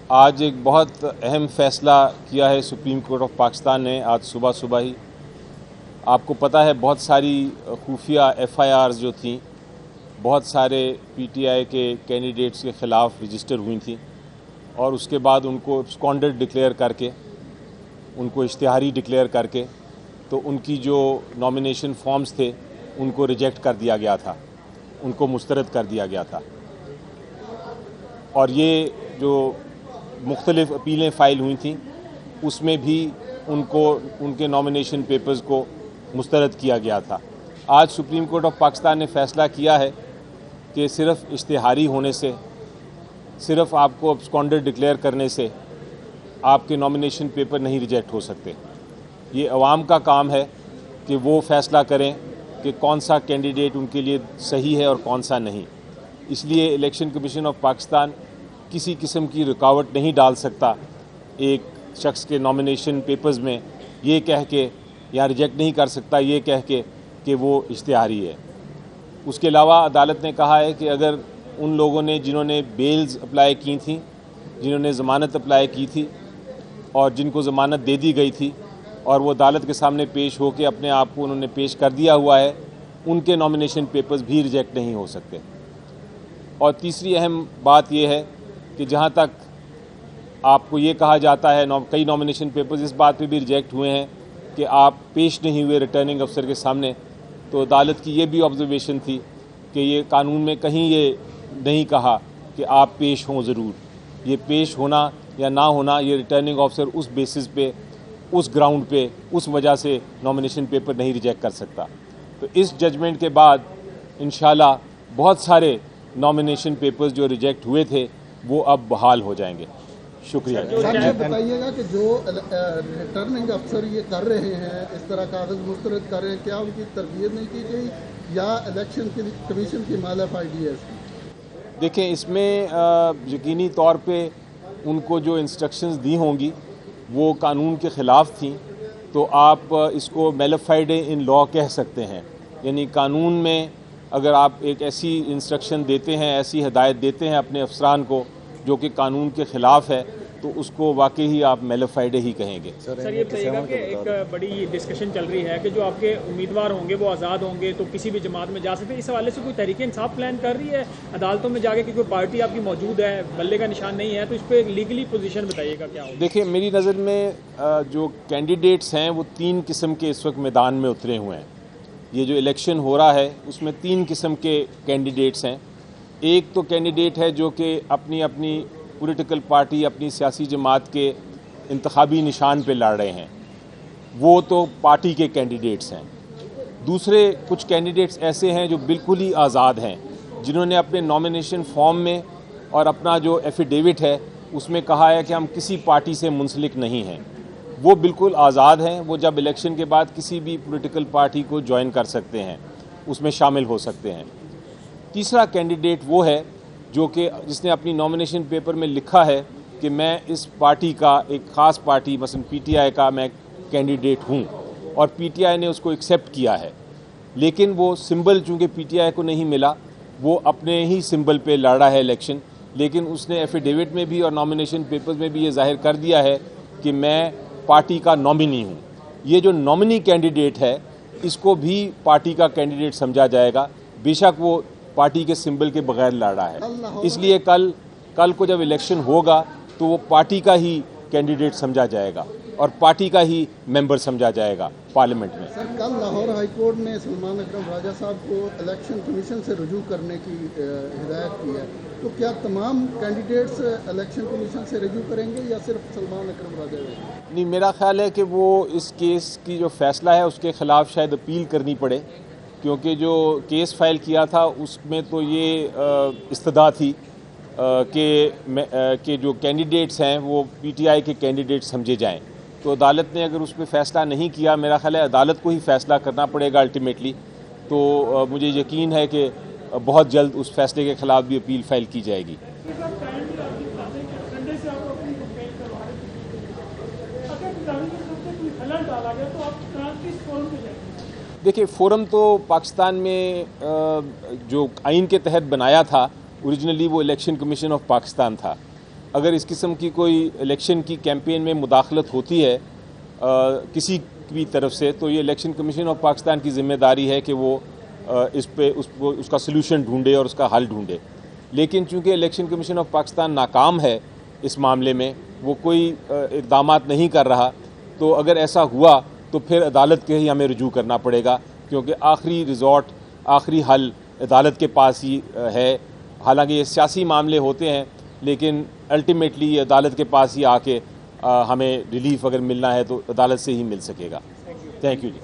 آج ایک بہت اہم فیصلہ کیا ہے سپریم کورٹ آف پاکستان نے آج صبح ہی. آپ کو پتہ ہے بہت ساری خفیہ FIRs جو تھیں بہت سارے PTI کے کینڈیڈیٹس کے خلاف رجسٹر ہوئی تھیں اور اس کے بعد ان کو ابسکانڈڈ ڈکلیئر کر کے ان کو اشتہاری ڈکلیئر کر کے تو ان کی جو نامینیشن فارمز تھے ان کو ریجیکٹ کر دیا گیا تھا, ان کو مسترد کر دیا گیا تھا. اور یہ جو مختلف اپیلیں فائل ہوئی تھیں اس میں بھی ان کے نامینیشن پیپرز کو مسترد کیا گیا تھا. آج سپریم کورٹ آف پاکستان نے فیصلہ کیا ہے کہ صرف اشتہاری ہونے سے, صرف آپ کو ابسکانڈڈ ڈکلیئر کرنے سے آپ کے نامینیشن پیپر نہیں ریجیکٹ ہو سکتے. یہ عوام کا کام ہے کہ وہ فیصلہ کریں کہ کون سا کینڈیڈیٹ ان کے لیے صحیح ہے اور کون سا نہیں. اس لیے الیکشن کمیشن آف پاکستان کسی قسم کی رکاوٹ نہیں ڈال سکتا ایک شخص کے نامینیشن پیپرز میں یہ کہہ کے, یا ریجیکٹ نہیں کر سکتا یہ کہہ کے کہ وہ اشتہاری ہے. اس کے علاوہ عدالت نے کہا ہے کہ اگر ان لوگوں نے جنہوں نے بیلز اپلائی کی تھیں, جنہوں نے ضمانت اپلائی کی تھی اور جن کو ضمانت دے دی گئی تھی اور وہ عدالت کے سامنے پیش ہو کے اپنے آپ کو انہوں نے پیش کر دیا ہوا ہے, ان کے نامینیشن پیپرز بھی ریجیکٹ نہیں ہو سکتے. اور تیسری اہم بات یہ ہے کہ جہاں تک آپ کو یہ کہا جاتا ہے کئی نامینیشن پیپرز اس بات پہ بھی ریجیکٹ ہوئے ہیں کہ آپ پیش نہیں ہوئے ریٹرننگ افسر کے سامنے, تو عدالت کی یہ بھی آبزرویشن تھی کہ یہ قانون میں کہیں یہ نہیں کہا کہ آپ پیش ہوں ضرور. یہ پیش ہونا یا نہ ہونا یہ ریٹرننگ آفیسر اس بیسس پہ, اس گراؤنڈ پہ, اس وجہ سے نامینیشن پیپر نہیں ریجیکٹ کر سکتا. تو اس ججمنٹ کے بعد انشاءاللہ بہت سارے نامینیشن پیپرز جو ریجیکٹ ہوئے تھے وہ اب بحال ہو جائیں گے. شکریہ. سر یہ بتائیے گا کہ جو ریٹرننگ افسر یہ کر رہے ہیں, اس طرح کاغذ مسترد کر رہے ہیں, کیا ان کی تربیت نہیں کی گئی یا الیکشن کمیشن کی مالافائڈی ہے اس کی؟ دیکھیں اس میں یقینی طور پہ ان کو جو انسٹرکشنز دی ہوں گی وہ قانون کے خلاف تھیں, تو آپ اس کو میلافائڈ ان لا کہہ سکتے ہیں. یعنی قانون میں اگر آپ ایک ایسی انسٹرکشن دیتے ہیں, ایسی ہدایت دیتے ہیں اپنے افسران کو جو کہ قانون کے خلاف ہے, تو اس کو واقعی ہی آپ میلافائڈ ہی کہیں گے. سر یہ بتائیے گا کہ ایک بڑی ڈسکشن چل رہی ہے کہ جو آپ کے امیدوار ہوں گے وہ آزاد ہوں گے تو کسی بھی جماعت میں جا سکتے ہیں. اس حوالے سے کوئی تحریک انصاف پلان کر رہی ہے عدالتوں میں جا کے کہ کوئی پارٹی آپ کی موجود ہے, بلے کا نشان نہیں ہے, تو اس پہ لیگلی پوزیشن بتائیے گا کیا ہوگا؟ دیکھیں میری نظر میں جو کینڈیڈیٹس ہیں وہ 3 قسم کے اس وقت میدان میں اترے ہوئے ہیں. یہ جو الیکشن ہو رہا ہے اس میں 3 قسم کے کینڈیڈیٹس ہیں. ایک تو کینڈیڈیٹ ہے جو کہ اپنی پولیٹیکل پارٹی, اپنی سیاسی جماعت کے انتخابی نشان پہ لڑ رہے ہیں, وہ تو پارٹی کے کینڈیڈیٹس ہیں. دوسرے کچھ کینڈیڈیٹس ایسے ہیں جو بالکل ہی آزاد ہیں, جنہوں نے اپنے نامینیشن فارم میں اور اپنا جو ایفیڈیوٹ ہے اس میں کہا ہے کہ ہم کسی پارٹی سے منسلک نہیں ہیں. وہ بالکل آزاد ہیں, وہ جب الیکشن کے بعد کسی بھی پولیٹیکل پارٹی کو جوائن کر سکتے ہیں, اس میں شامل ہو سکتے ہیں. تیسرا کینڈیڈیٹ وہ ہے جو کہ جس نے اپنی نامینیشن پیپر میں لکھا ہے کہ میں اس پارٹی کا, ایک خاص پارٹی مثلا PTI کا میں کینڈیڈیٹ ہوں, اور PTI نے اس کو ایکسیپٹ کیا ہے, لیکن وہ سمبل چونکہ PTI کو نہیں ملا, وہ اپنے ہی سمبل پہ لڑ رہا ہے الیکشن, لیکن اس نے ایفیڈیوٹ میں بھی اور نامینیشن پیپرز میں بھی یہ ظاہر کر دیا ہے کہ میں پارٹی کا نامنی ہوں. یہ جو نامنی کینڈیڈیٹ ہے اس کو بھی پارٹی کا کینڈیڈیٹ سمجھا جائے گا, بے شک وہ پارٹی کے سمبل کے بغیر لڑ رہا ہے. اس لیے کل کو جب الیکشن ہوگا تو وہ پارٹی کا ہی کینڈیڈیٹ سمجھا جائے گا اور پارٹی کا ہی ممبر سمجھا جائے گا پارلیمنٹ میں. سر کل لاہور ہائی کورٹ نے سلمان اکرم راجہ صاحب کو الیکشن کمیشن سے رجوع کرنے کی ہدایت کی ہے, تو کیا تمام کینڈیڈیٹس الیکشن کمیشن سے رجوع کریں گے یا صرف سلمان اکرم راجہ؟ نہیں, میرا خیال ہے کہ وہ اس کیس کی جو فیصلہ ہے اس کے خلاف شاید اپیل کرنی پڑے, کیونکہ جو کیس فائل کیا تھا اس میں تو یہ استدعا تھی کہ جو کینڈیڈیٹس ہیں وہ PTI کے کینڈیڈیٹ سمجھے جائیں. تو عدالت نے اگر اس پہ فیصلہ نہیں کیا, میرا خیال ہے عدالت کو ہی فیصلہ کرنا پڑے گا الٹیمیٹلی, تو مجھے یقین ہے کہ بہت جلد اس فیصلے کے خلاف بھی اپیل فائل کی جائے گی. دیکھیں فورم تو پاکستان میں جو آئین کے تحت بنایا تھا اوریجنلی وہ الیکشن کمیشن آف پاکستان تھا. اگر اس قسم کی کوئی الیکشن کی کیمپین میں مداخلت ہوتی ہے کسی بھی طرف سے تو یہ الیکشن کمیشن آف پاکستان کی ذمہ داری ہے کہ وہ اس کا سلوشن ڈھونڈے اور اس کا حل ڈھونڈے. لیکن چونکہ الیکشن کمیشن آف پاکستان ناکام ہے اس معاملے میں, وہ کوئی اقدامات نہیں کر رہا, تو اگر ایسا ہوا تو پھر عدالت کے ہی ہمیں رجوع کرنا پڑے گا, کیونکہ آخری ریزورٹ, آخری حل عدالت کے پاس ہی ہے. حالانکہ یہ سیاسی معاملے ہوتے ہیں لیکن الٹیمیٹلی یہ عدالت کے پاس ہی آ کے ہمیں ریلیف اگر ملنا ہے تو عدالت سے ہی مل سکے گا. Thank you G.